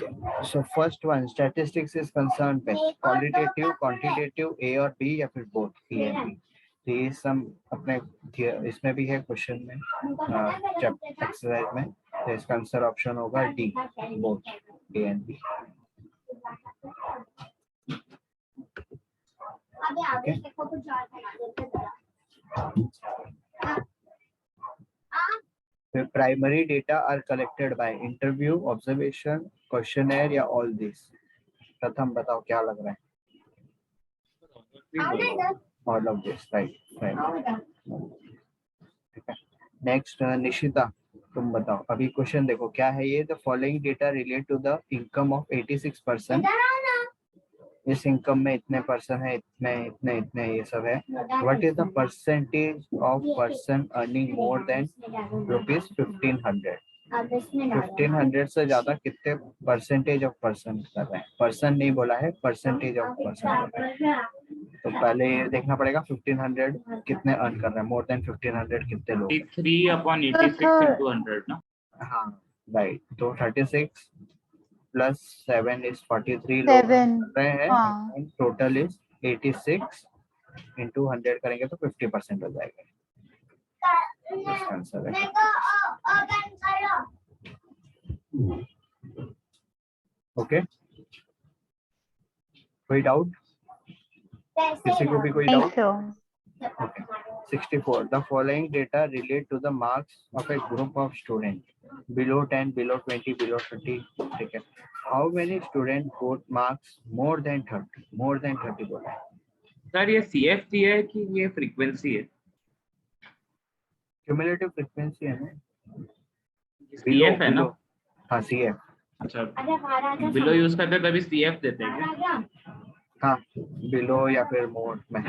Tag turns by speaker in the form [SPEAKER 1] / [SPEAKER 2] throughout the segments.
[SPEAKER 1] Okay, so first one, statistics is concerned with qualitative, quantitative, A और B या फिर both A and B. तो ये सब अपने इसमें भी है क्वेश्चन में, एक्सरसाइज में, तो इसका आंसर ऑप्शन होगा D, both A and B. The primary data are collected by interview, observation, questionnaire या all these. प्रथम बताओ क्या लग रहा है? All of this, right. Next Nishita तुम बताओ. अभी क्वेश्चन देखो क्या है ये. The following data relate to the income of 86%. इस इनकम में इतने पर्सन है, इतने इतने इतने ये सब है. What is the percentage of person earning more than ₹1500? 1500 से ज्यादा कितने परसेंटेज ऑफ पर्सन कर रहे हैं. पर्सन नहीं बोला है, परसेंटेज ऑफ पर्सन कर रहे हैं. तो पहले ये देखना पड़ेगा 1500 कितने अर्न कर रहे हैं. मोर देन 1500 कितने लोग?
[SPEAKER 2] 3/86 into 100 ना.
[SPEAKER 1] हाँ राइट. तो 36 प्लस 7 इज 43 लोग कर रहे हैं. टोटल इज 86 इंटू 100 करेंगे तो 50% हो जाएगा. इसका आंसर है. ओके, कोई डाउट? किसी को भी कोई doubt? Okay. 64. The following data relate to the marks of a group of students below 10, below 20, below 30. ठीक है. How many students got marks more than 30? More than 30 बोला है.
[SPEAKER 2] सर ये CFT है कि ये फ्रीक्वेंसी है?
[SPEAKER 1] क्यूमुलेटिव फ्रीक्वेंसी है ना.
[SPEAKER 2] CF है ना?
[SPEAKER 1] हाँ CF.
[SPEAKER 2] अच्छा, बिलो यूज करते हैं तभी CF देते हैं क्या?
[SPEAKER 1] हाँ, बिलो या फिर मोर में.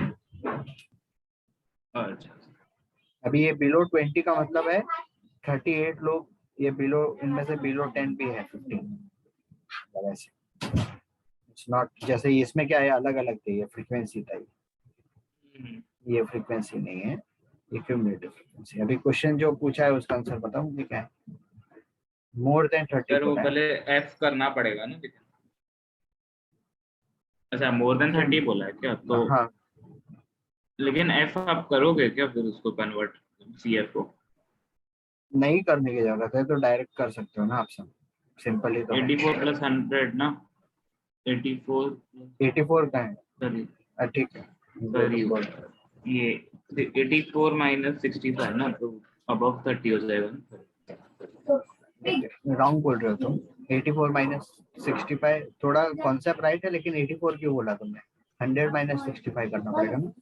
[SPEAKER 2] अच्छा,
[SPEAKER 1] अभी ये बिलो 20 का मतलब है 38 लोग. ये बिलो, इनमें से बिलो 10 भी है 15. ऐसे इट्स नॉट जैसे इसमें क्या है, अलग अलग थे. ये फ्रीक्वेंसी था, ये फ्रीक्वेंसी नहीं है, ये क्यूमुलेटिव फ्रीक्वेंसी. अभी क्वेश्चन जो पूछा है उसका आंसर बताओ मुझे क्या है. मोर देन 30
[SPEAKER 2] सर वो पहले F करना पड़ेगा ना. अच्छा, मोर देन 30 बोला है क्या? तो
[SPEAKER 1] हाँ,
[SPEAKER 2] लेकिन F आप करोगे क्या फिर उसको कन्वर्ट CF को?
[SPEAKER 1] नहीं करने की जरूरत है तो डायरेक्ट कर सकते हो ना आप सब. सिंपल ही तो
[SPEAKER 2] 84 प्लस 100 ना.
[SPEAKER 1] 84 का है. ठीक है.
[SPEAKER 2] ये 84 माइनस 65 ना, तो अबव 30 हो जाएगा.
[SPEAKER 1] रॉन्ग बोल रहे हो तुम. 84 माइनस 65 थोड़ा कॉन्सेप्ट राइट है, लेकिन 84 क्यों बोला तुमने? 100 माइनस 65 करना पड़ेगा ना.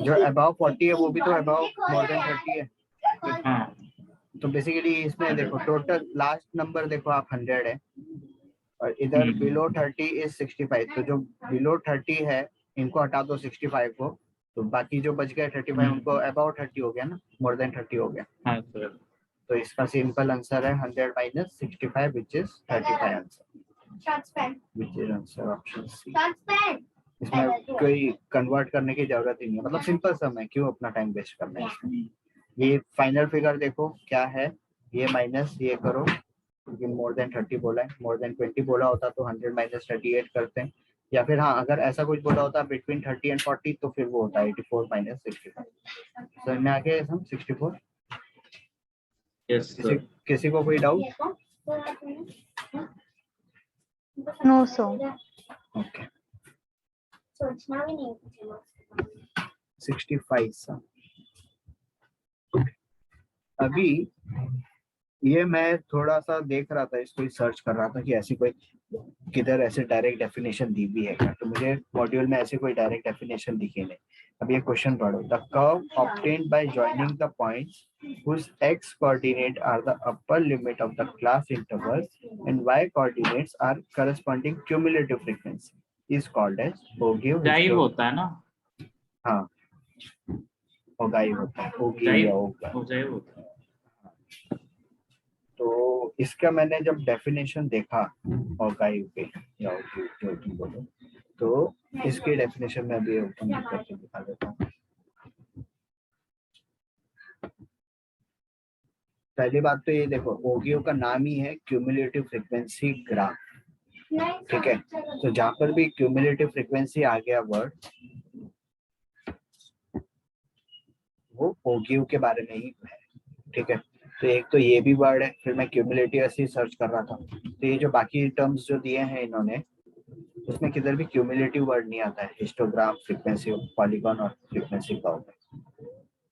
[SPEAKER 1] जो अबव 40 है वो भी तो अबव मोर देन 30 है.
[SPEAKER 2] हाँ.
[SPEAKER 1] तो बेसिकली इसमें देखो टोटल लास्ट नंबर देखो आप 100 है और इधर बिलो 30 इज 65. तो जो बिलो 30 है इनको हटा दो 65 को, तो बाकी जो बच गए 35 उनको अबाउट 30 हो गया ना, मोर देन 30 हो गया.
[SPEAKER 2] हाँ सर.
[SPEAKER 1] तो इसका सिंपल आंसर है 100 minus 65 which is 35 answer. Which is answer option C. इसमें कोई कन्वर्ट करने की जरूरत ही नहीं है. मतलब सिंपल सम है, क्यों अपना टाइम वेस्ट करना है इसमें. ये फाइनल फिगर देखो क्या है, ये माइनस ये करो क्योंकि मोर देन 30 बोला है. मोर देन 20 बोला होता तो 100 माइनस 38 करते हैं, या फिर हाँ अगर ऐसा कुछ बोला होता बिटवीन 30 एंड 40 तो फिर वो होता है 84 माइनस 65. समझ में आ गया हम 64.
[SPEAKER 2] Yes sir.
[SPEAKER 1] किसी को कोई doubt?
[SPEAKER 3] No sir.
[SPEAKER 1] Okay. 65 sir. अभी ये मैं थोड़ा सा देख रहा था, इसको सर्च कर रहा था कि ऐसी कोई किधर ऐसे डायरेक्ट डेफिनेशन दी भी है क्या. तो मुझे मॉड्यूल में ऐसे कोई डायरेक्ट डेफिनेशन दिखे नहीं. अब ये क्वेश्चन पढ़ो. The curve obtained by joining the points whose x coordinate are the upper limit of the class intervals and y coordinates are corresponding cumulative frequency is called as Ogive.
[SPEAKER 2] जाइव होता है ना.
[SPEAKER 1] हाँ, ogive होता है. ओगी या
[SPEAKER 2] ogive होता है.
[SPEAKER 1] तो इसका मैंने जब डेफिनेशन देखा ओगाइव पे या जो तुम बोलो, तो इसकी डेफिनेशन में अभी ओपन करके दिखा देता हूँ. पहली बात तो ये देखो, ओगियो का नाम ही है क्यूमुलेटिव फ्रीक्वेंसी ग्राफ. ठीक है, तो जहां पर भी क्यूमुलेटिव फ्रीक्वेंसी आ गया वर्ड, वो ओगिव के बारे में ही है। ठीक है, तो एक तो ये भी वर्ड है, फिर मैं क्यूमुलेटिव ऐसे ही सर्च कर रहा था, तो ये जो बाकी टर्म्स जो दिए हैं इन्होंने, उसमें किधर भी क्यूमुलेटिव वर्ड नहीं आता है, हिस्टोग्राम, फ्रीक्वेंसी, पॉलीगॉन और फ्रीक्वेंसी कर्व में।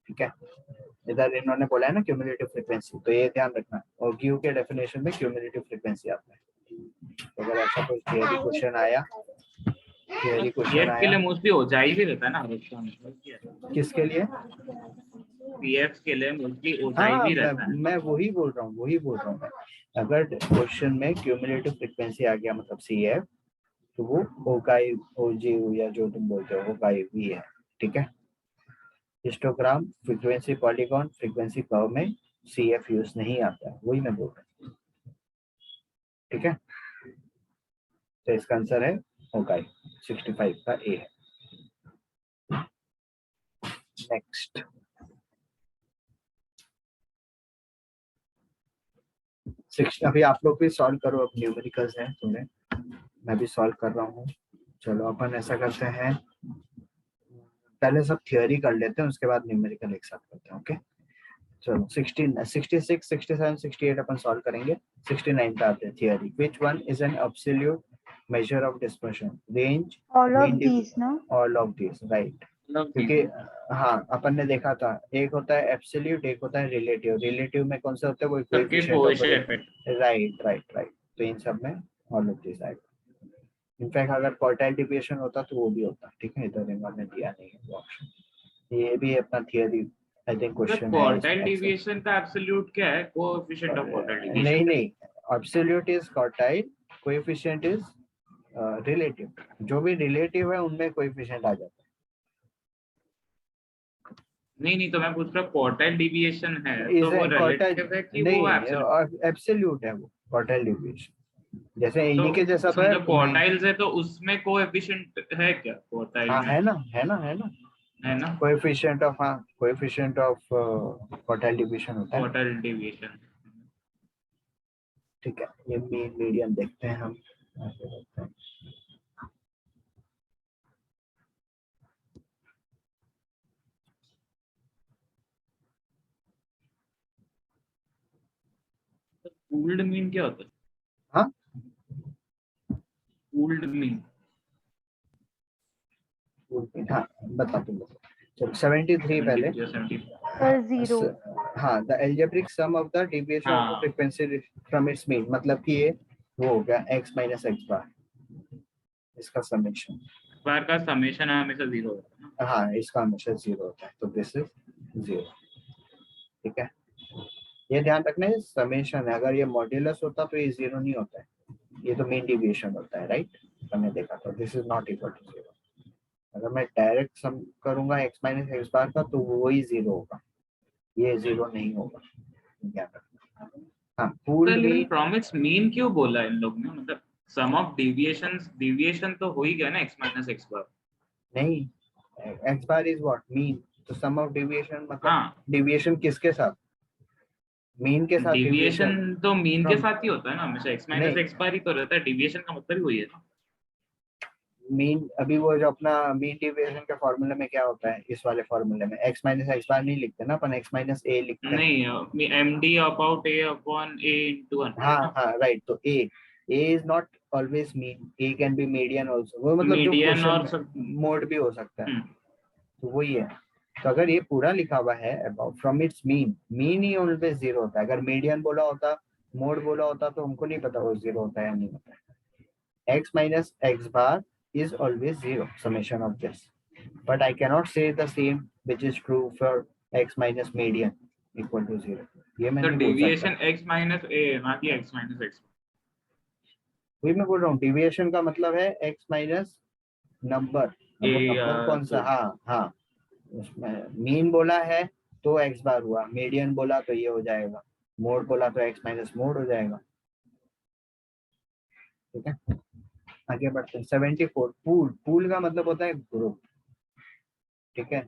[SPEAKER 1] ठीक है, इधर इन्होंने बोला है ना क्यूमुलेटिव फ्रीक्वेंसी, तो ये ध्यान रखना, और गिव के डेफिनेशन में क्यूमुलेटिव फ्रीक्वेंसी आता है। तो अगर ऐसा कोई थियरी क्वेश्चन आया, थियरी क्वेश्चन
[SPEAKER 2] पीएफ के
[SPEAKER 1] आया,
[SPEAKER 2] लिए मोस्टली ओजाई भी रहता है ना हमेशा,
[SPEAKER 1] किसके लिए?
[SPEAKER 2] पीएफ के लिए मोस्टली ओजाई
[SPEAKER 1] हाँ,
[SPEAKER 2] भी रहता है।
[SPEAKER 1] मैं वही बोल रहा हूँ मैं। अगर क्वेश्चन में क्यूमुलेटिव फ्रीक्वेंसी आ गया मतलब सीएफ, तो वो ओकाई, ओजीयू या जो तुम बोलते हो ओकाई भी है। ठीक है, histogram, frequency polygon, frequency curve में सीएफ यूज नहीं आता है, वही मैं बोल रहा हूँ। ठीक है, तो इसका आंसर है ओकाई, 65 का ए है। नेक्स्ट, अभी आप लोग भी सॉल्व करो, अब न्यूमेरिकल्स हैं तुम्हें, मैं भी सॉल्व कर रहा हूँ। चलो अपन ऐसा करते हैं, पहले सब थियोरी कर लेते हैं, उसके बाद न्यूमेरिकल एक साथ करते हैं। ओके, चलो 16, 66, 67, 68 अपन सॉल्व करेंगे। 69 पे आते हैं, theory. Which one is an absolute measure of dispersion? Range,
[SPEAKER 3] All of
[SPEAKER 1] mean,
[SPEAKER 3] these, no?
[SPEAKER 1] All of this, right. क्योंकि हाँ, अपन ने देखा था, एक होता है एब्सोल्यूट, एक होता है रिलेटिव। रिलेटिव में कौन सा होता है? वो
[SPEAKER 2] सबके
[SPEAKER 1] coefficient of,
[SPEAKER 2] coefficient.
[SPEAKER 1] Right right right, तो इन सब में ऑल ऑफ दिस आएगा। इनफैक्ट अगर क्वार्टाइल डिविएशन होता तो वो भी होता। ठीक है, इधर इन्होंने दिया नहीं है वो ऑप्शन। ये भी अपना थियरी, आई थिंक क्वेश्चन है
[SPEAKER 2] क्वार्टाइल
[SPEAKER 1] इसमें।
[SPEAKER 2] डिविएशन का एब्सोल्यूट क्या है? Coefficient of quartile deviation.
[SPEAKER 1] नहीं, absolute is quartile, coefficient is relative. जो भी रिलेटिव है उनमें कोएफिशिएंट आ जाता है।
[SPEAKER 2] नहीं, तो मैं पूछ रहा हूँ क्वार्टाइल डिविएशन है तो
[SPEAKER 1] इज
[SPEAKER 2] वो
[SPEAKER 1] क्वार्टाइल,
[SPEAKER 2] रिलेटिव है कि वो एब्सोल्यूट?
[SPEAKER 1] नहीं, एब्सोल्यूट है वो क्वार्टाइल डिविएशन, जैसे
[SPEAKER 2] तो
[SPEAKER 1] इन्हीं के जैसा तो है।
[SPEAKER 2] समझो क्वार्टाइल्स है तो उसमें कोएफिशिएंट है क्या क्वार्टाइल
[SPEAKER 1] हाँ,
[SPEAKER 2] में?
[SPEAKER 1] है ना,
[SPEAKER 2] है ना,
[SPEAKER 1] कोएफिशिएंट ऑफ, हाँ, कोएफिशिएंट ऑफ क्वार्टाइल डिवीजन होता है।
[SPEAKER 2] Quartile deviation.
[SPEAKER 1] ठीक है, ये मीन मीडियन देखते हैं हम, ऐसे देखते हैं।
[SPEAKER 2] पूल्ड मीन क्या होता है?
[SPEAKER 1] हाँ,
[SPEAKER 2] पूल्ड मीन।
[SPEAKER 1] हाँ, बता तुम लोग। चलो 73 पहले।
[SPEAKER 2] 70।
[SPEAKER 3] Zero.
[SPEAKER 1] हाँ, the algebraic sum of the deviation of the
[SPEAKER 2] हाँ,
[SPEAKER 1] फ्रीक्वेंसी फ्रॉम इट्स मीन, मतलब कि ये वो हो गया x माइनस एक्स बार, इसका समेशन।
[SPEAKER 2] बार का समेशन हमेशा 0 होता है ना।
[SPEAKER 1] हाँ, इसका हमेशा 0 होता है, तो दिस इज 0। ठीक है, ये ध्यान रखना है, समेशन है। अगर ये मॉड्यूलस होता तो ये 0 नहीं होता है, ये तो मीन डिविएशन होता है, राइट। हमने देखा था, this is not equal to 0। अगर मैं डायरेक्ट सम करूंगा x माइनस एक्स बार का, तो वो ही 0 होगा, ये 0 नहीं होगा, ध्यान रखना। हाँ, पूल्ड
[SPEAKER 2] लेकिन
[SPEAKER 1] मीन,
[SPEAKER 2] फ्रॉम इट्स मीन क्यों बोला इन लोग ने? मतलब सम ऑफ डिविएशन तो हो ही गया ना, x माइनस एक्स बार।
[SPEAKER 1] नहीं, x bar is what? Mean. तो सम ऑफ डेविएशन मतलब
[SPEAKER 2] हाँ,
[SPEAKER 1] डेविएशन किसके साथ? मीन के साथ
[SPEAKER 2] डिविएशन
[SPEAKER 1] डेविएशन
[SPEAKER 2] तो मीन के
[SPEAKER 1] फ्रॉम,
[SPEAKER 2] साथ ही होता है ना हमेशा, x माइनस
[SPEAKER 1] नहीं,
[SPEAKER 2] एक्स बार ही तो रहता है। डिविएशन का मतलब ही वही है ना।
[SPEAKER 1] मीन अभी वो जो अपना मीन डेविएशन के फॉर्मूले में क्या होता है, इस वाले फॉर्मूले में x माइनस एक्स बार नहीं लिखते ना अपन, x माइनस ए लिखते हैं।
[SPEAKER 2] नहीं, md about a upon a into 100
[SPEAKER 1] हाँ
[SPEAKER 2] ना।
[SPEAKER 1] हाँ, राइट, तो A is not always mean, A can be median also, वो मतलब जो
[SPEAKER 2] मीडियन
[SPEAKER 1] क्वेश्चन
[SPEAKER 2] और
[SPEAKER 1] में
[SPEAKER 2] सब।
[SPEAKER 1] मोड भी हो सकता है,
[SPEAKER 2] हम्म,
[SPEAKER 1] तो वही है। तो अगर ये पूरा लिखा हुआ है about from its mean, mean he always 0 होता है। अगर मीडियन बोला होता, मोड बोला होता, तो हमको नहीं पता वो 0 होता है या नहीं होता है। x minus x bar is always 0 summation of this, but I cannot say the same which is true for x minus median equal to 0, ये मैं
[SPEAKER 2] तो
[SPEAKER 1] नहीं बोल सकता।
[SPEAKER 2] डिविएशन x माइनस a ना कि x माइनस एक्स।
[SPEAKER 1] वही मैं बोल रहा हूँ, डिविएशन का मतलब है x माइनस नंबर। अब वो नंबर कौन सा? हाँ हाँ, उसमें मीन बोला है तो x बार हुआ, मीडियन बोला तो ये हो जाएगा, मोड बोला तो x माइनस मोड हो जाएगा। ठीक है, आगे बढ़ते हैं। 74, पूल का मतलब होता है ग्रुप। ठीक है,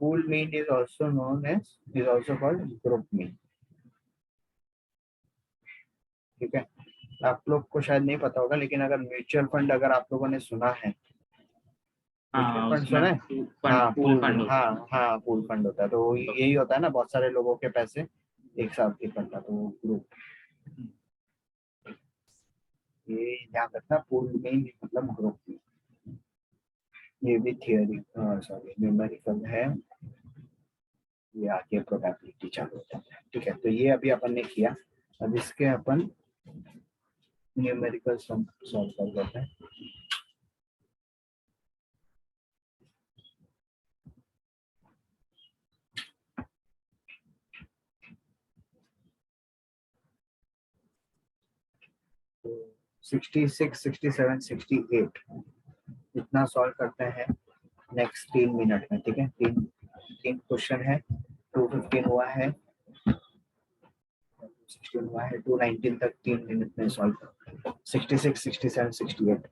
[SPEAKER 1] pool mean is also known as, is also called group mean। ठीक है, आप लोग को शायद नहीं पता होगा, लेकिन अगर म्यूचुअल फंड अगर आप लोगों ने सुना है, म्यूचुअल
[SPEAKER 2] हाँ
[SPEAKER 1] फंड
[SPEAKER 2] उसमें
[SPEAKER 1] सुना है? हाँ
[SPEAKER 2] पूल
[SPEAKER 1] पूल,
[SPEAKER 2] फंड होता है।
[SPEAKER 1] हाँ हाँ पूल फंड होता है, तो यही होता है ना, बहुत सारे लोगों के पैसे एक साथ इकट्ठा, तो वो ग्रुप, ये ध्यान रखना, पूल में ही मतलब ग्रुप में। ये भी थियरी, सॉरी न्यूमेरिकल है, ये आगे प्रोबेबिलिटी चालू होता है। ठीक है, तो ये अभी अपन ने किया, अब इसके अपन न्यूमेरिकल सॉल्व कर देते हैं। तो 66, 67, 68 इतना सॉल्व करते हैं नेक्स्ट 3 मिनट में। ठीक है, तीन तीन क्वेश्चन है, 215 हुआ है, 16 हुआ है, 219 तक 3 मिनट में सॉल्व करते हैं। 66, 67, 68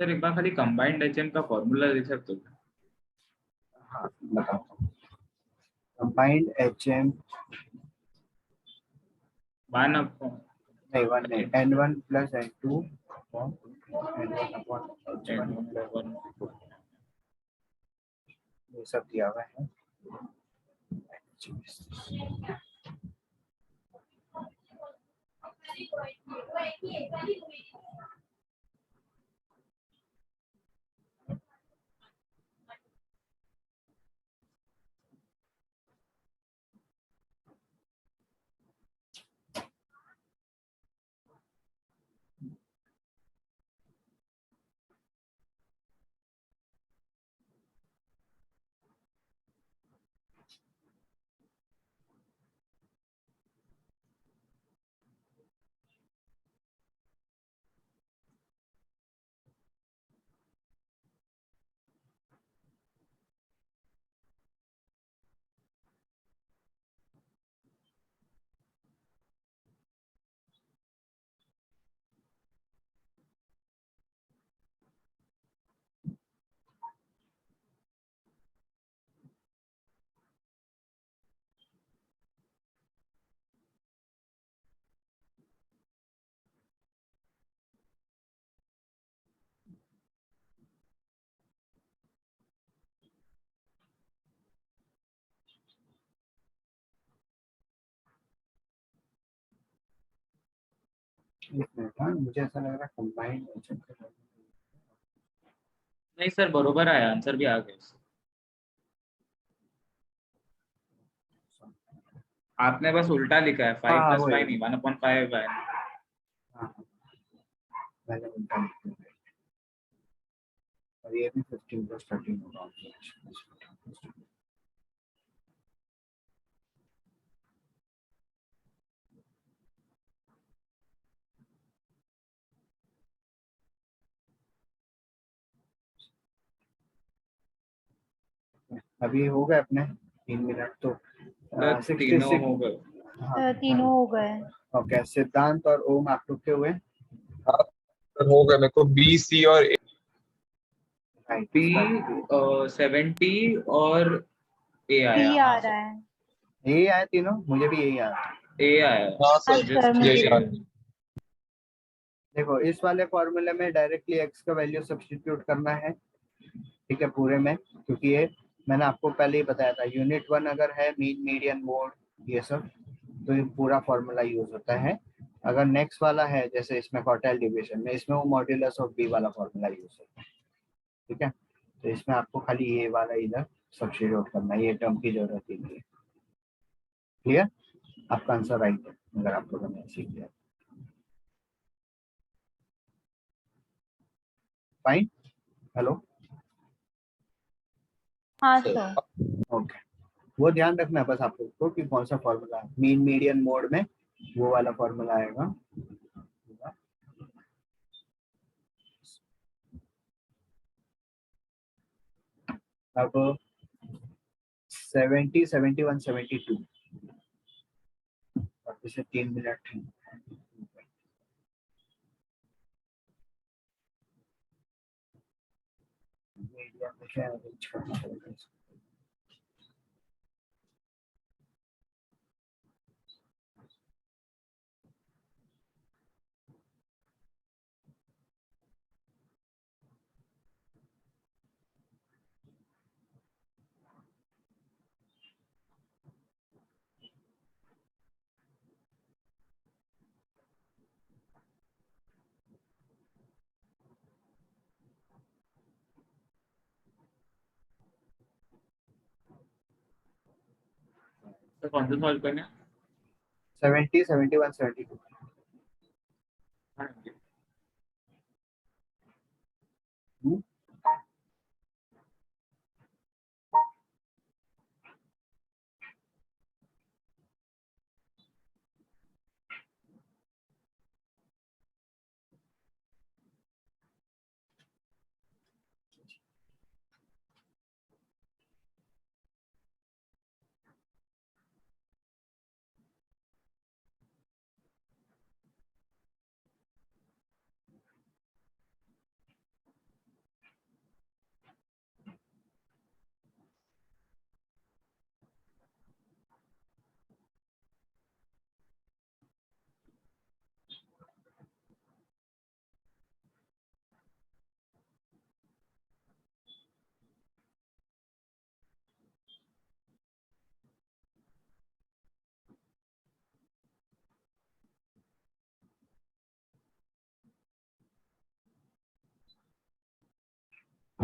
[SPEAKER 2] सर एक बार खाली कंबाइंड एचएम का फॉर्मूला दे सकते हो?
[SPEAKER 1] हाँ बताता हूँ। कंबाइंड एचएम,
[SPEAKER 2] वन अपॉन
[SPEAKER 1] नहीं वन नहीं, N1 plus N2 N1 upon H1 plus, ये सब दिया हुआ है। एक मिनट, हाँ मुझे ऐसा लग रहा है कंबाइंड एचएम का,
[SPEAKER 2] नहीं सर बरोबर आया, आंसर भी आ गया। आपने बस उल्टा लिखा है,
[SPEAKER 1] हाँ
[SPEAKER 2] 5
[SPEAKER 1] हाँ
[SPEAKER 2] प्लस
[SPEAKER 1] वही,
[SPEAKER 2] 5 नहीं, 1/5 है।
[SPEAKER 1] हाँ मैंने उल्टा लिख दिया। और ये भी 15 प्लस 13 होगा। अभी हो गए अपने 3 मिनट, तो
[SPEAKER 2] सर तीनों
[SPEAKER 1] 66,
[SPEAKER 2] हो गए।
[SPEAKER 1] हाँ
[SPEAKER 3] तीनों हो गए।
[SPEAKER 1] ओके, सिद्धांत और ओम आप लोग के हुए?
[SPEAKER 4] हाँ सर हो गया, मेरे को बी सी और ए।
[SPEAKER 1] राइट,
[SPEAKER 2] बी 70 और ए आया।
[SPEAKER 3] सी आ
[SPEAKER 2] हाँ
[SPEAKER 3] रहा
[SPEAKER 2] सर,
[SPEAKER 3] है।
[SPEAKER 1] यही आया तीनों, मुझे भी यही आया।
[SPEAKER 2] ए आया।
[SPEAKER 4] हाँ
[SPEAKER 3] हाँ
[SPEAKER 4] सर
[SPEAKER 3] सर
[SPEAKER 2] जस्ट
[SPEAKER 3] मुझे
[SPEAKER 4] यही आ
[SPEAKER 3] भी।
[SPEAKER 1] देखो इस वाले फॉर्मूले में डायरेक्टली एक्स का वैल्यू सब्स्टिट्यूट करना है, ठीक है, पूरे में, क्योंकि ये मैंने आपको पहले ही बताया था, यूनिट 1 अगर है, मीन मीडियन मोड ये सब, तो ये पूरा फॉर्मूला यूज होता है। अगर नेक्स्ट वाला है, जैसे इसमें क्वार्टाइल डिवीजन में, इसमें वो मॉड्यूलस ऑफ बी वाला फॉर्मूला यूज होता है। ठीक है, तो इसमें आपको खाली ये वाला इधर सब्स्टिट्यूट करना है, ये टर्म की जरूरत ही नहीं है। क्लियर? आपका आंसर राइट है अगर आप लोगों ने सीख लिया। फाइन, हेलो,
[SPEAKER 3] हाँ
[SPEAKER 4] सर।
[SPEAKER 3] सर।
[SPEAKER 1] ओके, वो ध्यान रखना है बस आप लोग को कि कौन सा फॉर्मूला है मीन मीडियन मोड में, वो वाला फॉर्मूला आएगा। अब 70, 71, 72 और इसे 3 मिनट है। मीडिया में क्या अरेंज करना पड़ेगा।
[SPEAKER 2] तो कौन सा सॉल्व करना है?
[SPEAKER 1] 70, 71, 72।
[SPEAKER 2] हाँ,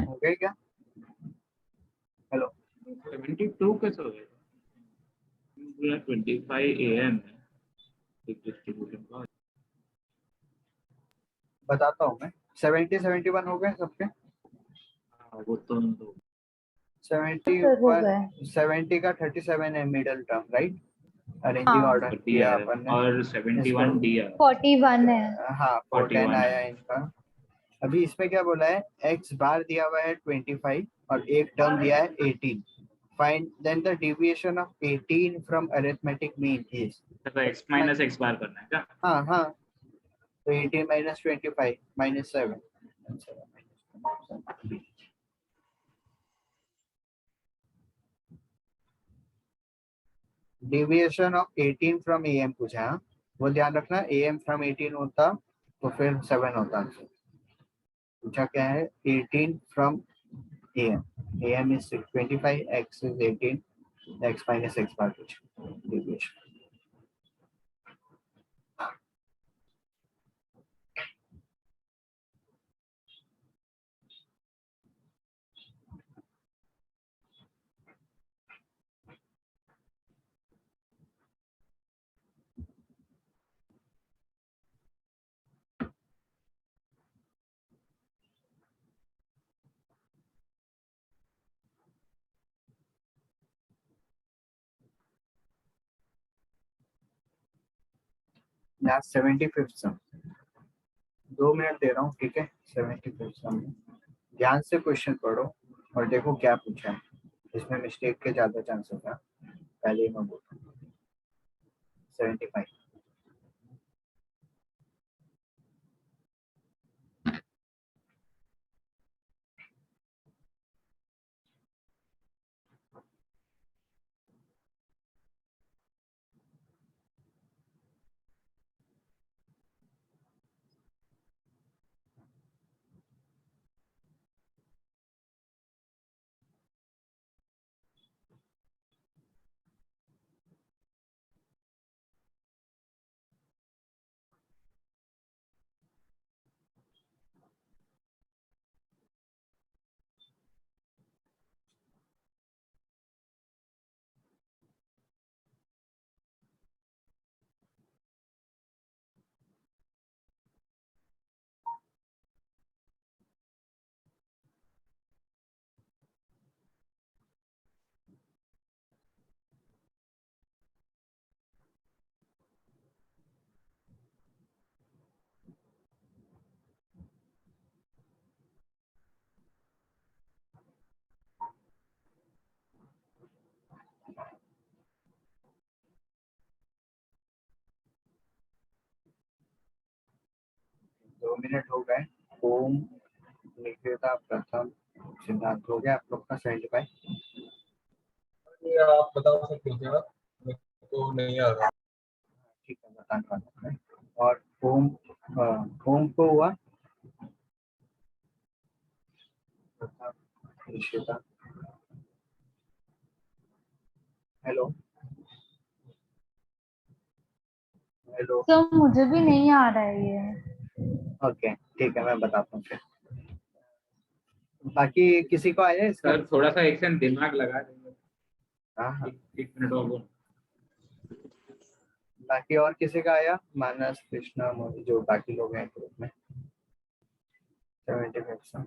[SPEAKER 1] हो गए क्या? हेलो,
[SPEAKER 2] 72 कैसे हो गया? 25 AM है एक डिस्ट्रीब्यूशन का।
[SPEAKER 1] बताता हूँ मैं। 70, 71 हो गए सबके।
[SPEAKER 2] हाँ, वो तो
[SPEAKER 3] हो गए।
[SPEAKER 1] 70 का 37 है मिडल टर्म, राइट? अरेंजिंग
[SPEAKER 3] हाँ।
[SPEAKER 1] ऑर्डर
[SPEAKER 2] 40
[SPEAKER 1] किया
[SPEAKER 2] है
[SPEAKER 1] अपन ने।
[SPEAKER 2] और 71 D है।
[SPEAKER 3] 41 है।
[SPEAKER 1] हाँ, 410
[SPEAKER 2] 41
[SPEAKER 1] आया
[SPEAKER 2] है।
[SPEAKER 1] इनका। अभी इसमें क्या बोला है, एक्स बार दिया हुआ है 25 और एक टर्म दिया है 18। Find then the deviation of 18 from arithmetic mean is.
[SPEAKER 2] तो x माइनस x बार करना है क्या?
[SPEAKER 1] हाँ हाँ, तो 18 minus 25 minus 7। Deviation of 18 from AM पूछा है, वो ध्यान रखना। AM फ्रॉम 18 होता तो फिर 7 होता। पूछा क्या है, 18 from AM। AM is 25, X is 18, X minus X bar पूछा डेविएशन। लास्ट 75th सम, 2 मिनट दे रहा हूँ, ठीक है? 75th सम में ध्यान से क्वेश्चन पढ़ो और देखो क्या पूछा है। इसमें मिस्टेक के ज्यादा चांसेस है, पहले ही मैं बोलता हूँ। 75। 2 मिनट हो गए। ओम, निकिता, प्रथम, सिद्धार्थ हो गया आप लोग का 75।
[SPEAKER 4] ये आप बता सकते हो क्या? मेरे को नहीं आ रहा।
[SPEAKER 1] ठीक है, बताने वाला है। और ओम, ओम को हुआ प्रथम, निकिता। Hello hello.
[SPEAKER 3] सर मुझे भी नहीं आ रहा है ये।
[SPEAKER 1] ओके ठीक है, मैं बताता हूँ फिर। बाकी किसी को आया इसका?
[SPEAKER 2] सर थोड़ा सा एक सेकंड दिमाग लगा देंगे।
[SPEAKER 1] हाँ हाँ।
[SPEAKER 2] एक मिनट और बोलो।
[SPEAKER 1] बाकी और किसी का आया? मानस, कृष्णा, मोहित, जो बाकी लोग हैं ग्रुप में 75।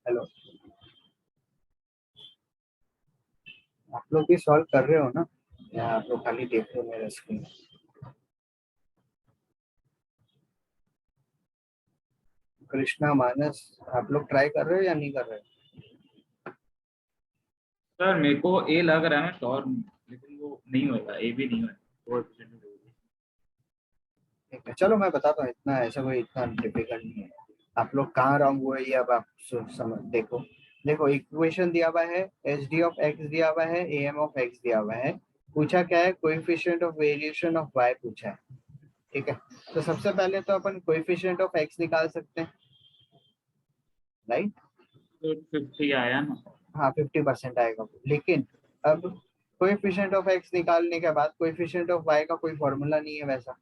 [SPEAKER 1] हेलो, आप लोग भी सॉल्व कर रहे हो ना, या आप लोग खाली देख रहे हो मेरा स्क्रीन? कृष्णा, मानस, आप लोग ट्राई कर रहे हो या नहीं कर रहे हो?
[SPEAKER 2] सर मेरे को ए लग रहा है, मैं श्योर नहीं, लेकिन वो नहीं होगा, ए भी नहीं होगा। 4% होगी।
[SPEAKER 1] ठीक है, चलो मैं बताता हूँ, इतना ऐसा कोई इतना डिफिकल्ट नहीं है। आप लोग कहाँ रॉन्ग हुए ये अब आप समझ देखो। देखो इक्वेशन दिया हुआ है, एच डी ऑफ एक्स दिया हुआ है, ए एम ऑफ एक्स दिया हुआ है। पूछा क्या है? Coefficient of variation of Y पूछा है। ठीक है, तो सबसे पहले तो अपन कोएफिशिएंट ऑफ एक्स निकाल सकते हैं, राइट?
[SPEAKER 2] तो 50 आया ना।
[SPEAKER 1] हाँ 50% आएगा, लेकिन अब कोएफिशिएंट ऑफ एक्स निकालने के बाद कोएफिशिएंट ऑफ वाई का कोई फॉर्मूला नहीं है वैसा,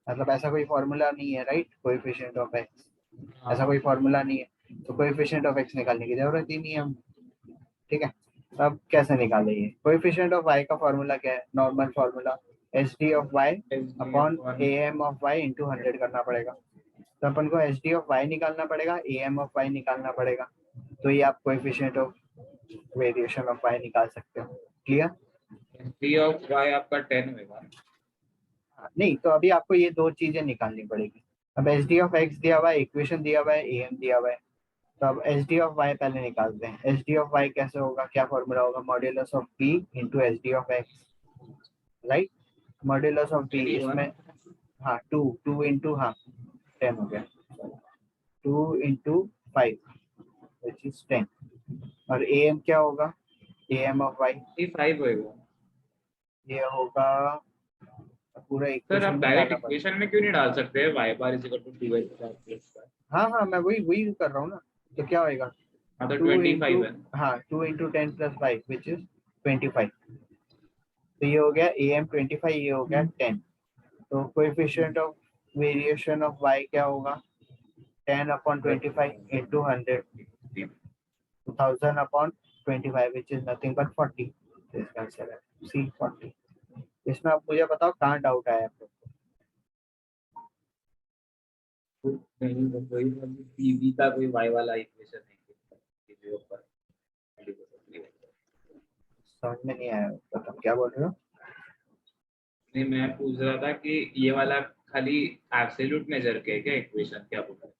[SPEAKER 1] मतलब ऐसा कोई फॉर्मूला नहीं है, राइट? कोएफिशिएंट ऑफ एक्स ऐसा कोई फॉर्मूला नहीं है, तो कोएफिशिएंट ऑफ एक्स निकालने की जरूरत ही नहीं है हम। ठीक है, तो अब कैसे निकाले ये? कोएफिशिएंट ऑफ वाई का फॉर्मूला क्या है? Normal formula H D of Y upon A M of Y into 100 करना पड़ेगा। तो अपन को एच डी ऑफ वाई निकालना पड़ेगा, ए एम ऑफ वाई निकालना पड़ेगा, तो ये आप coefficient of variation of Y निकाल सकते हो। क्लियर?
[SPEAKER 2] डी ऑफ वाई आपका 10 होगा।
[SPEAKER 1] नहीं, तो अभी आपको ये दो चीजें निकालनी पड़ेगी। अब एच डी ऑफ एक्स दिया हुआ है, इक्वेशन दिया हुआ है, ए एम दिया हुआ है, तो अब एच डी ऑफ वाई पहले निकालते हैं। एच डी ऑफ वाई कैसे होगा? क्या फॉर्मूला होगा? Modulus of P into H D of x, right? Modulus of P इसमें, हाँ 2 इंटू, हाँ 10 हो गया, 2 इंटू 5 विच इज 10। और ए एम क्या होगा? ए एम ऑफ वाई
[SPEAKER 2] 5 होगा।
[SPEAKER 1] ये होगा, पूरा
[SPEAKER 2] सर
[SPEAKER 1] इक्वेशन
[SPEAKER 2] आप
[SPEAKER 1] में
[SPEAKER 2] डायरेक्ट
[SPEAKER 1] डालना पड़ेगा।
[SPEAKER 2] इक्वेशन में क्यों नहीं डाल सकते? y bar is equal to 2y plus y।
[SPEAKER 1] हाँ हाँ, मैं वही वही कर रहा हूँ ना। तो क्या होएगा?
[SPEAKER 2] हाँ तो
[SPEAKER 1] 2
[SPEAKER 2] 25
[SPEAKER 1] इंटू,
[SPEAKER 2] है।
[SPEAKER 1] हाँ 2 इंटू 10 प्लस 5 विच इज 25। तो ये हो गया ए एम 25, ये हो गया 10। तो coefficient of variation of Y क्या होगा? 10 upon 25 into 100, 1000 upon 25 which is nothing but 40। तो इसका आंसर है सी 40। इसमें आप मुझे बताओ कहाँ डाउट आया आपको?
[SPEAKER 2] नहीं तो कोई पीवी का कोई y वाला इक्वेशन है के ऊपर।
[SPEAKER 1] समझ में नहीं आया, बताओ क्या बोल रहे हो?
[SPEAKER 2] नहीं मैं पूछ रहा था कि ये वाला खाली एब्सोल्यूट मेजर के क्या इक्वेशन क्या बोल रहा है?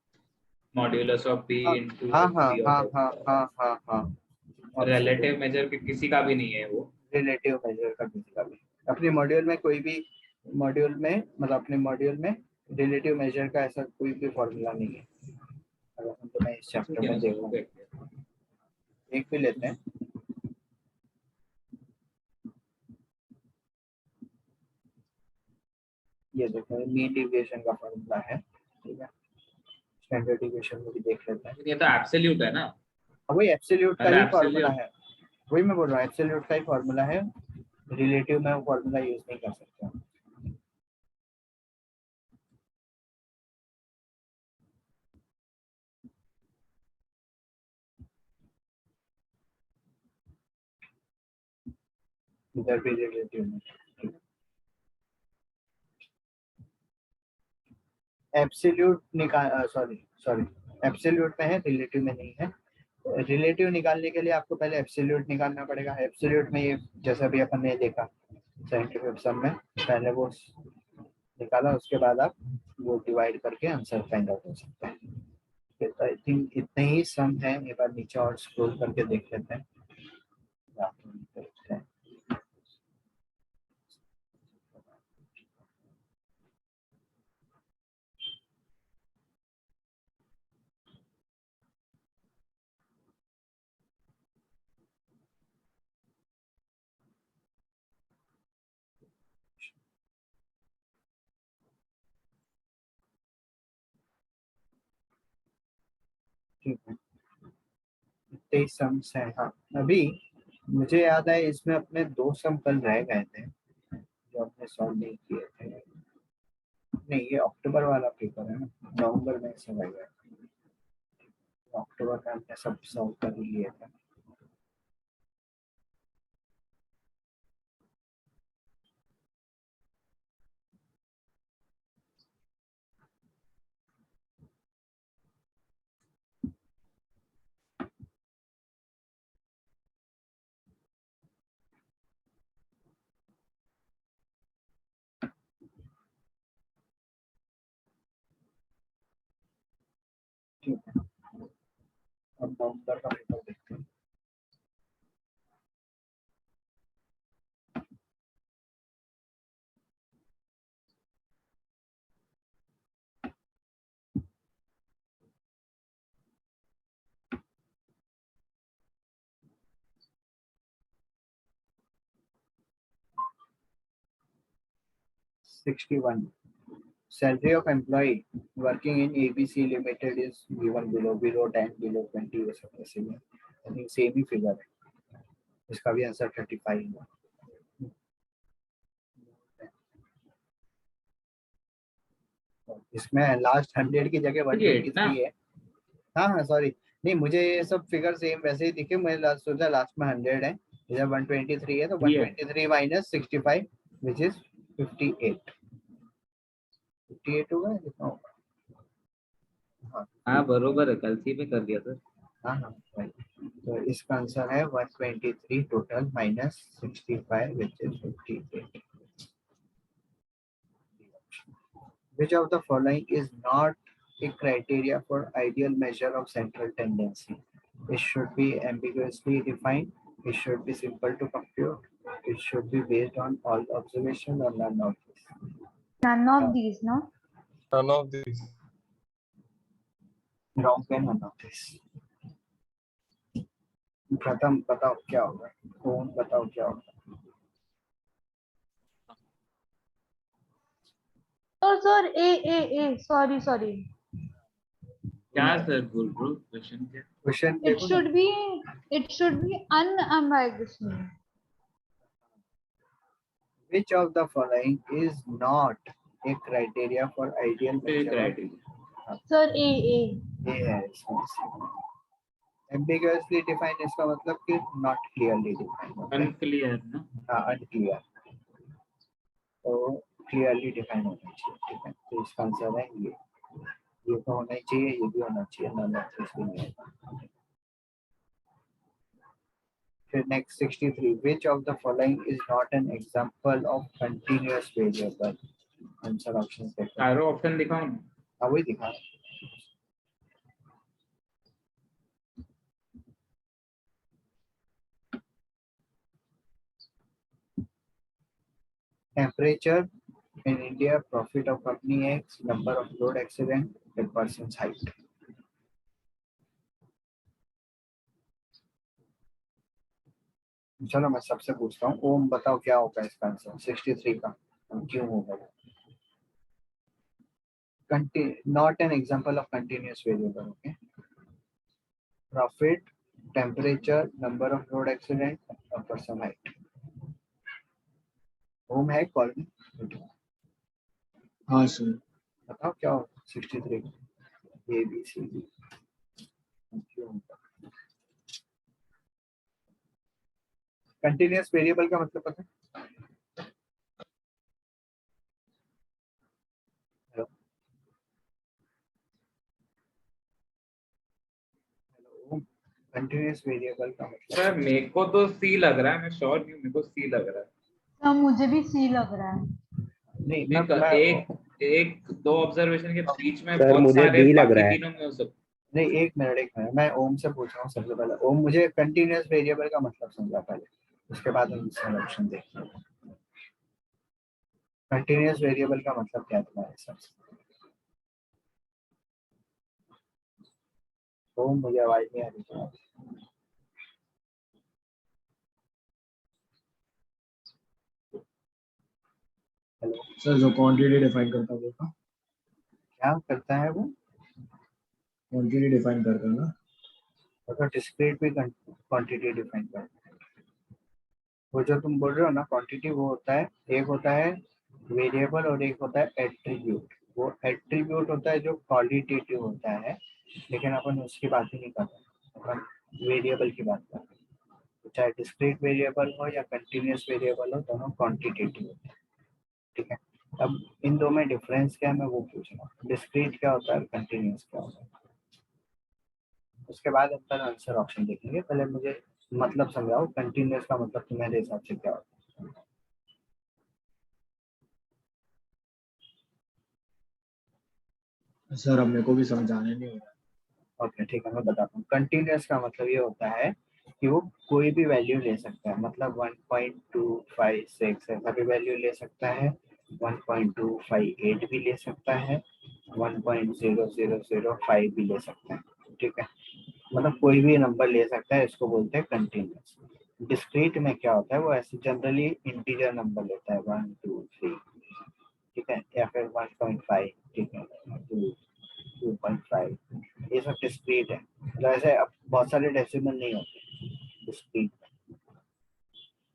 [SPEAKER 2] मॉड्यूलस ऑफ p
[SPEAKER 1] हाँ
[SPEAKER 2] इनटू
[SPEAKER 1] हाँ हाँ
[SPEAKER 2] h
[SPEAKER 1] हाँ
[SPEAKER 2] ऑफ
[SPEAKER 1] हाँ हाँ हाँ हाँ,
[SPEAKER 2] रिलेटिव मेजर के किसी का भी नहीं है वो।
[SPEAKER 1] रिलेटिव मेजर का किसी का भी अपने मॉड्यूल में, कोई भी मॉड्यूल में, मतलब अपने मॉड्यूल में रिलेटिव मेजर का ऐसा कोई भी फॉर्मूला नहीं है। अगर हम तो मैं इस
[SPEAKER 2] ठीक
[SPEAKER 1] चैप्टर
[SPEAKER 2] है
[SPEAKER 1] में
[SPEAKER 2] ना सर, वो
[SPEAKER 1] देखूँ,
[SPEAKER 2] देखते हैं।
[SPEAKER 1] एक भी लेते हैं। ये देखो मीन डेविएशन का फॉर्मूला है, ठीक है। स्टैंडर्ड डेविएशन में भी देख लेते हैं।
[SPEAKER 2] ये तो एब्सोल्यूट है ना।
[SPEAKER 1] वही एब्सोल्यूट का
[SPEAKER 2] अगर
[SPEAKER 1] ही फॉर्मूला
[SPEAKER 2] एब्सोल्यूट
[SPEAKER 1] है, वही मैं बोल रहा हूँ, एब्सोल्यूट का ही फॉर्मूला है। रिलेटिव में वो फॉर्मूला यूज नहीं कर सकते। इधर भी रिलेटिव में, एब्सोल्यूट निकाल, सॉरी सॉरी, एब्सोल्यूट में है, रिलेटिव में नहीं है। रिलेटिव निकालने के लिए आपको पहले एब्सोल्यूट निकालना पड़ेगा। एब्सोल्यूट में ये जैसा भी अपन ने देखा साइंटिफिक सम में, पहले वो निकाला, उसके बाद आप वो डिवाइड करके आंसर फाइंड आउट कर सकते हैं। आई थिंक इतने ही सम है। एक बार नीचे और स्क्रॉल करके देख लेते हैं। ठीक है, इतने सम्स हैं। हाँ, अभी मुझे याद है इसमें अपने 2 सम कल रह गए थे जो हमने सॉल्व नहीं किए थे। नहीं, ये अक्टूबर वाला पेपर है ना, नवंबर में से रह गए। अक्टूबर में हमने सब सॉल्व कर ही लिए थे। ठीक है, अब नवंबर का पेपर देखते हैं। $61. Salary of employee working in ABC Limited is given below 10, below 20, ये सब ऐसे ही है। I think same he figure है, इसका भी आंसर 35 है। इसमें लास्ट 100 की जगह 123 है। हाँ हाँ सॉरी, नहीं मुझे ये सब फिगर सेम वैसे ही दिखे, मुझे लास्ट सोचा लास्ट में 100 है, इधर 123 है, तो 123 माइनस 65 विच इज 58। 58 होगा कितना होगा?
[SPEAKER 2] हाँ बरोबर है, कल सी पे कर दिया सर।
[SPEAKER 1] हाँ हाँ right. तो इसका आंसर है 123 total minus 65 which is 58। Which of the following is not a criteria for ideal measure of central tendency? It should be ambiguously defined. It should be simple to compute. It should be based on all observation or none of this.
[SPEAKER 3] None of these, no?
[SPEAKER 4] None of these.
[SPEAKER 1] Wrong है none of this. प्रथम बताओ क्या होगा, कौन बताओ क्या होगा?
[SPEAKER 3] Sir, A, sorry.
[SPEAKER 2] क्या सर बोल रहे हो, क्वेश्चन क्या?
[SPEAKER 1] क्वेश्चन
[SPEAKER 3] It
[SPEAKER 1] देखो ना,
[SPEAKER 3] should be unambiguously.
[SPEAKER 1] which of the following is not a criteria for ideal measure of
[SPEAKER 2] criteria
[SPEAKER 3] Sir, A.
[SPEAKER 1] ये है इसमें से। ambiguously defined इसका मतलब कि not clearly defined होता है।
[SPEAKER 2] अनक्लियर ना।
[SPEAKER 1] हाँ unclear, तो clearly defined होना चाहिए। ठीक है, तो इसका आंसर है ये तो होना ही चाहिए, ये भी होना चाहिए, नॉन ऑफ भी नहीं होगा। फिर next 63, which of the following is not an example of continuous variable? Answer option देखो,
[SPEAKER 2] सारे ऑप्शन दिखाओ ना।
[SPEAKER 1] हाँ वही दिखा। Temperature in India, profit of company X, number of road accident, a person's height. चलो मैं सबसे पूछता हूँ, ओम बताओ क्या होगा इसका आंसर 63 का, क्यों होगा? Not an example of continuous variable. Okay, profit, temperature, number of road accident, a person height. ओम है कॉल में?
[SPEAKER 5] हाँ सर।
[SPEAKER 1] बताओ क्या होगा 63 का, ए बी सी डी क्यों होगा? कंटिन्यूअस वेरिएबल का मतलब पता है? हेलो हेलो, कंटिन्यूअस वेरिएबल का मतलब
[SPEAKER 2] सर मेरे को तो सी लग रहा है, मैं श्योर नहीं हूँ, मेरे को सी लग रहा है।
[SPEAKER 3] हाँ, मुझे भी C लग रहा है।
[SPEAKER 1] नहीं
[SPEAKER 2] मैं एक दो ऑब्जर्वेशन के बीच में
[SPEAKER 5] सर
[SPEAKER 2] बहुत
[SPEAKER 5] मुझे
[SPEAKER 2] सारे
[SPEAKER 5] B लग
[SPEAKER 2] बाकी
[SPEAKER 5] रहा है।
[SPEAKER 2] तीनों में हो सकते।
[SPEAKER 1] नहीं, एक मिनट मैं ओम से पूछ रहा हूँ सबसे पहले। ओम, मुझे कंटिन्यूअस वेरिएबल का मतलब समझा पहले, उसके बाद हम दूसरा ऑप्शन देखते हैं। कंटिन्यूअस वेरिएबल का मतलब क्या है तुम्हारे हिसाब से? ओम मुझे आवाज नहीं आ रही तुम्हारी। हेलो,
[SPEAKER 5] सर जो क्वांटिटी डिफाइन करता है वो का
[SPEAKER 1] क्या करता है वो?
[SPEAKER 5] क्वांटिटी डिफाइन करते हैं ना।
[SPEAKER 1] तो डिस्क्रीट भी क्वांटिटी डिफाइन करता है। वो जो तुम बोल रहे हो ना क्वांटिटी, वो होता है, एक होता है वेरिएबल और एक होता है एट्रीब्यूट। वो एट्रीब्यूट होता है जो क्वालिटेटिव होता है, लेकिन अपन उसकी बात ही नहीं कर रहे, अपन वेरिएबल की बात कर रहे हैं। चाहे डिस्क्रीट वेरिएबल हो या कंटिन्यूस वेरिएबल हो, दोनों क्वांटिटेटिव होते हैं। ठीक है, अब इन दो में डिफरेंस क्या है मैं वो पूछ रहा हूँ, डिस्क्रीट क्या होता है और कंटिन्यूस क्या होता है। उसके बाद अपन आंसर ऑप्शन देखेंगे, पहले मुझे मतलब समझाओ कंटिन्यूस का मतलब तुम्हारे हिसाब से क्या होता
[SPEAKER 5] सर अब मेरे को भी समझाने नहीं हो रहा।
[SPEAKER 1] है। ओके ठीक है, मैं बताता हूँ। कंटिन्यूस का मतलब ये होता है कि वो कोई भी वैल्यू ले सकता है, मतलब 1.256 ऐसा भी वैल्यू ले सकता है, 1.258 भी ले सकता है, 1.0005 भी ले सकता है। ठीक है, मतलब कोई भी नंबर ले सकता है, इसको बोलते हैं कंटिन्यूस। डिस्क्रीट में क्या होता है, वो ऐसे जनरली इंटीजर नंबर लेता है, 1 2 3, ठीक है, या फिर 1.5, ठीक है, 2.5, ये सब डिस्क्रीट है। मतलब ऐसे अब बहुत सारे डेसिमल नहीं होते डिस्क्रीट में।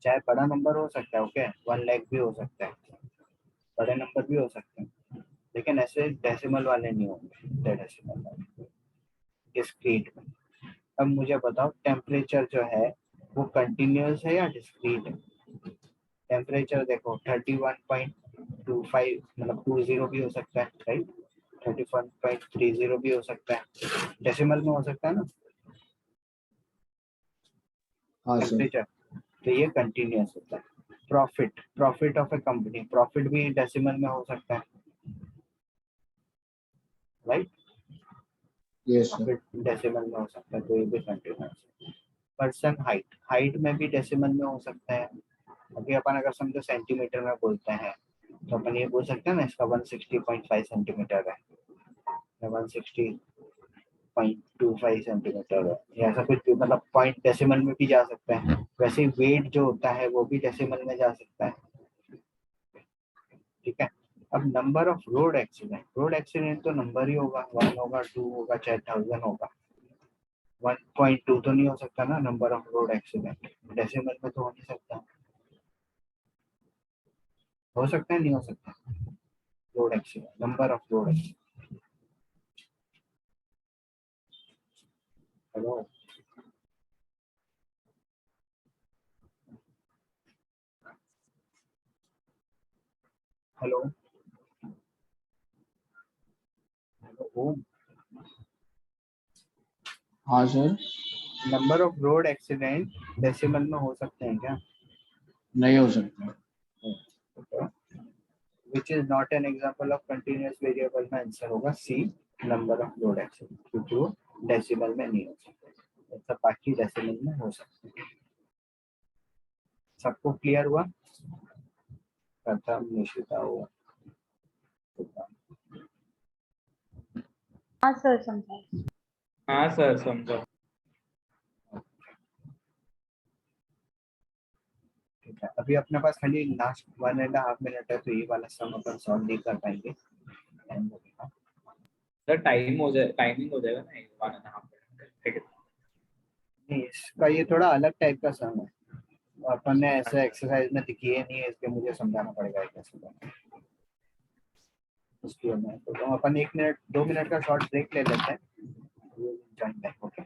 [SPEAKER 1] चाहे बड़ा नंबर हो सकता है, ओके 1 लाख भी हो सकता है, बड़े नंबर भी हो सकते हैं, लेकिन ऐसे डेसिमल वाले नहीं होंगे, डेसिमल वाले डिस्क्रीट में। अब मुझे बताओ टेम्परेचर जो है वो कंटिन्यूस है या डिस्क्रीट है। टेम्परेचर देखो 31.25 मतलब 20 भी हो सकता है, राइट, 31.30 भी हो सकता है, डेसिमल में हो सकता है ना
[SPEAKER 5] हाँ सर।
[SPEAKER 1] टेम्परेचर, तो ये कंटिन्यूस होता है। Profit of A company, profit भी डेसिमल में हो सकता है, right,
[SPEAKER 5] yes sir.
[SPEAKER 1] Profit decimal में हो सकता है, तो ये भी कंटिन्यूस है। पर्सन हाइट, हाइट में भी डेसिमल में हो सकता है। अभी अपन अगर समझो सेंटीमीटर में बोलते हैं तो अपन ये बोल सकते हैं ना इसका 160.5 सेंटीमीटर है या 160.25 सेंटीमीटर है, या ऐसा कुछ भी, मतलब पॉइंट डेसिमल में भी जा सकता है। वैसे ही वेट जो होता है वो भी डेसिमल में जा सकता है। ठीक है, अब नंबर ऑफ रोड एक्सीडेंट तो नंबर ही होगा, 1 होगा, 2 होगा, चाहे 1000 होगा। 1.2 तो नहीं हो सकता ना number of road accident, decimal में तो हो नहीं सकता। हो सकता है, नहीं हो सकता, road accident, number of road accident. Hello, hello, hello,
[SPEAKER 5] हाँ sir.
[SPEAKER 1] Number of road accident decimal में हो सकते हैं क्या।
[SPEAKER 5] नहीं हो सकता।
[SPEAKER 1] Which is not an example of continuous variable में आंसर होगा C, number of road accident, क्योंकि वो डेसिमल में नहीं हो सकते, सब बाकी डेसिमल में हो सकते हैं। सबको क्लियर हुआ, प्रथम निशिता हुआ।
[SPEAKER 3] हाँ सर समझा।
[SPEAKER 2] हाँ सर समझा।
[SPEAKER 1] ठीक है, अभी अपने पास खाली लास्ट 1.5 मिनट है, तो ये वाला सम अपन सॉल्व नहीं कर पाएंगे, टाइम लगेगा।
[SPEAKER 2] सर टाइमिंग हो जाएगा ना 1.5 मिनट, ठीक है।
[SPEAKER 1] नहीं, इसका ये थोड़ा अलग टाइप का सम है, अपन ने ऐसे एक्सरसाइज में दिखी नहीं है, इसलिए मुझे समझाना पड़ेगा कैसे करना है। उसकी मैं तो अपन 1 मिनट 2 मिनट का शॉर्ट ब्रेक ले लेते हैं, ज्वाइन बैक, ओके।